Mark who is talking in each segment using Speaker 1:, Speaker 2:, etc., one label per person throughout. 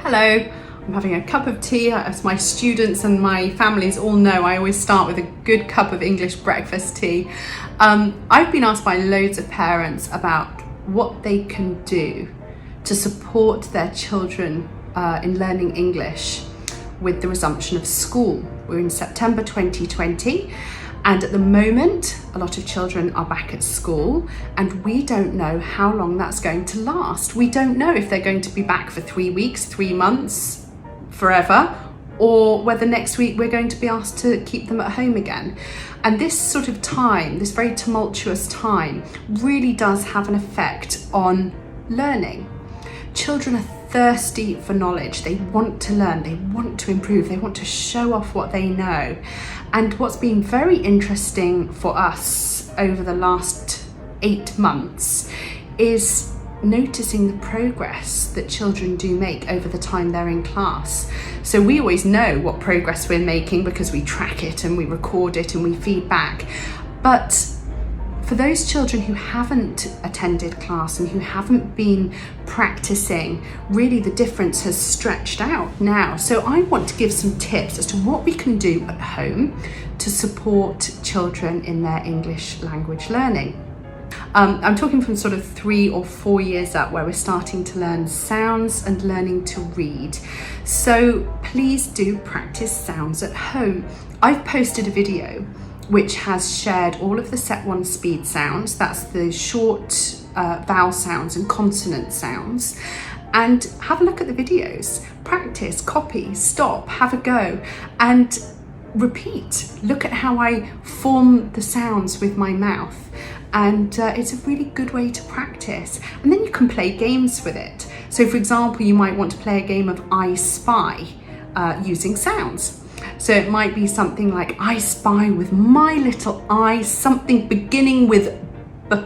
Speaker 1: Hello, I'm having a cup of tea. As my students and my families all know, I always start with a good cup of English breakfast tea. I've been asked by loads of parents about what they can do to support their children in learning English with the resumption of school. We're in September 2020. And at the moment, a lot of children are back at school and we don't know how long that's going to last. We don't know if they're going to be back for 3 weeks, 3 months, forever, or whether next week we're going to be asked to keep them at home again. And this sort of time, this very tumultuous time, really does have an effect on learning. Children are thirsty for knowledge. They want to learn, they want to improve, they want to show off what they know. And what's been very interesting for us over the last 8 months is noticing the progress that children do make over the time they're in class. So we always know what progress we're making because we track it and we record it and we feed back. But for those children who haven't attended class and who haven't been practicing, really the difference has stretched out now. So I want to give some tips as to what we can do at home to support children in their English language learning. I'm talking from sort of 3 or 4 years up, where we're starting to learn sounds and learning to read. So please do practice sounds at home. I've posted a video which has shared all of the set 1 speed sounds. That's the short vowel sounds and consonant sounds. And have a look at the videos. Practice, copy, stop, have a go, and repeat. Look at how I form the sounds with my mouth. And it's a really good way to practice. And then you can play games with it. So for example, you might want to play a game of I Spy using sounds. So it might be something like, I spy with my little eye something beginning with B,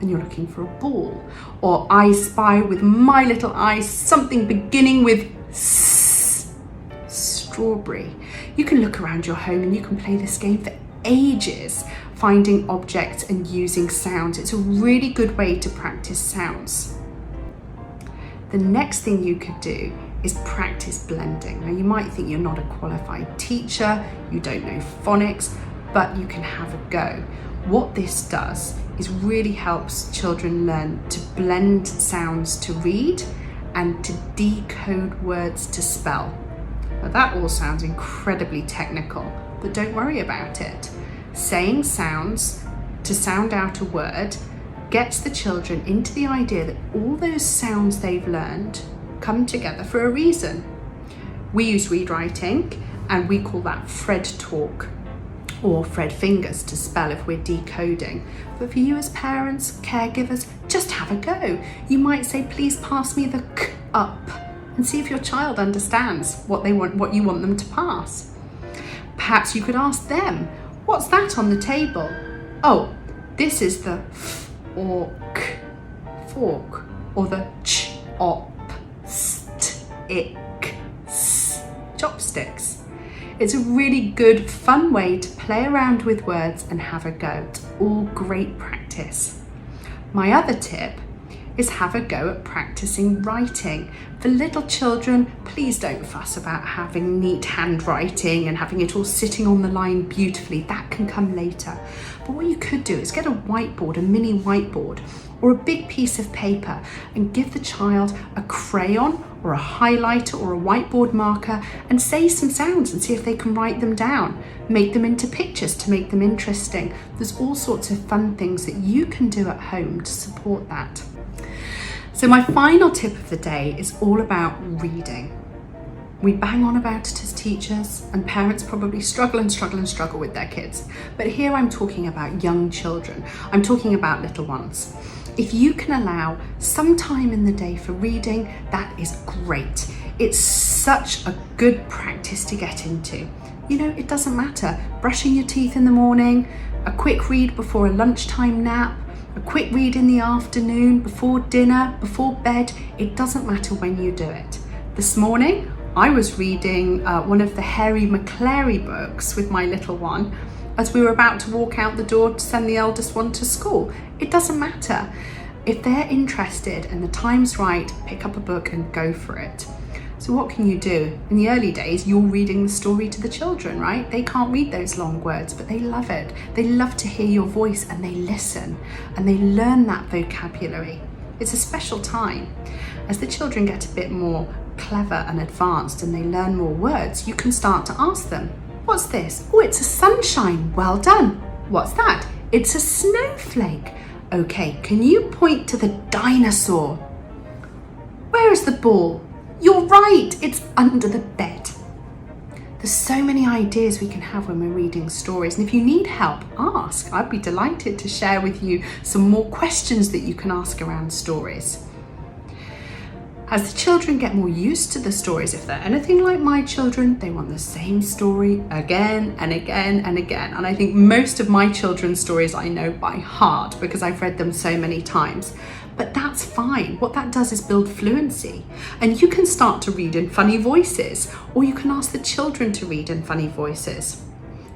Speaker 1: and you're looking for a ball. Or I spy with my little eye something beginning with S, strawberry. You can look around your home and you can play this game for ages, finding objects and using sounds. It's a really good way to practice sounds. The next thing you could do is practice blending. Now you might think you're not a qualified teacher, you don't know phonics, but you can have a go. What this does is really helps children learn to blend sounds to read and to decode words to spell. Now that all sounds incredibly technical, but don't worry about it. Saying sounds to sound out a word gets the children into the idea that all those sounds they've learned come together for a reason. We use read writing and we call that Fred talk or Fred fingers to spell if we're decoding. But for you as parents, caregivers, just have a go. You might say, please pass me the k up, and see if your child understands what they want, what you want them to pass. Perhaps you could ask them, what's that on the table? Oh, this is the f or k fork, or the ch op st ick s chopsticks. It's a really good fun way to play around with words and have a go. It's all great practice. My other tip is have a go at practicing writing. For little children, please don't fuss about having neat handwriting and having it all sitting on the line beautifully. That can come later. But what you could do is get a whiteboard, a mini whiteboard, or a big piece of paper, and give the child a crayon or a highlighter or a whiteboard marker and say some sounds and see if they can write them down. Make them into pictures to make them interesting. There's all sorts of fun things that you can do at home to support that. So my final tip of the day is all about reading. We bang on about it as teachers, and parents probably struggle with their kids. But here I'm talking about young children. I'm talking about little ones. If you can allow some time in the day for reading, that is great. It's such a good practice to get into. You know, it doesn't matter. Brushing your teeth in the morning, a quick read before a lunchtime nap, a quick read in the afternoon, before dinner, before bed. It doesn't matter when you do it. This morning, I was reading one of the Harry McClary books with my little one as we were about to walk out the door to send the eldest one to school. It doesn't matter. If they're interested and the time's right, pick up a book and go for it. So what can you do? In the early days, you're reading the story to the children, right? They can't read those long words, but they love it. They love to hear your voice and they listen and they learn that vocabulary. It's a special time. As the children get a bit more clever and advanced and they learn more words, you can start to ask them, what's this? Oh, it's a sunshine. Well done. What's that? It's a snowflake. Okay, can you point to the dinosaur? Where is the ball? You're right, it's under the bed. There's so many ideas we can have when we're reading stories, and if you need help, ask. I'd be delighted to share with you some more questions that you can ask around stories. As the children get more used to the stories, if they're anything like my children, they want the same story again and again and again. And I think most of my children's stories I know by heart because I've read them so many times. But that's fine. What that does is build fluency. And you can start to read in funny voices, or you can ask the children to read in funny voices.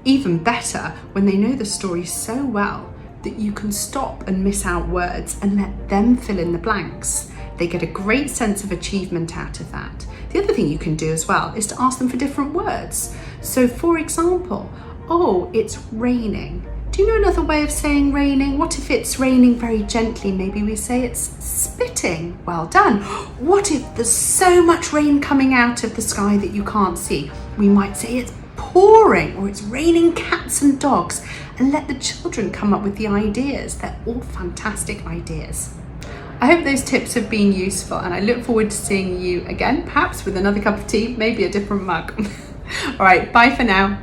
Speaker 1: Even better, when they know the story so well that you can stop and miss out words and let them fill in the blanks. They get a great sense of achievement out of that. The other thing you can do as well is to ask them for different words. So for example, oh, it's raining. Do you know another way of saying raining? What if it's raining very gently? Maybe we say it's spitting. Well done. What if there's so much rain coming out of the sky that you can't see? We might say it's pouring, or it's raining cats and dogs, and let the children come up with the ideas. They're all fantastic ideas. I hope those tips have been useful, and I look forward to seeing you again, perhaps with another cup of tea, maybe a different mug. All right, bye for now.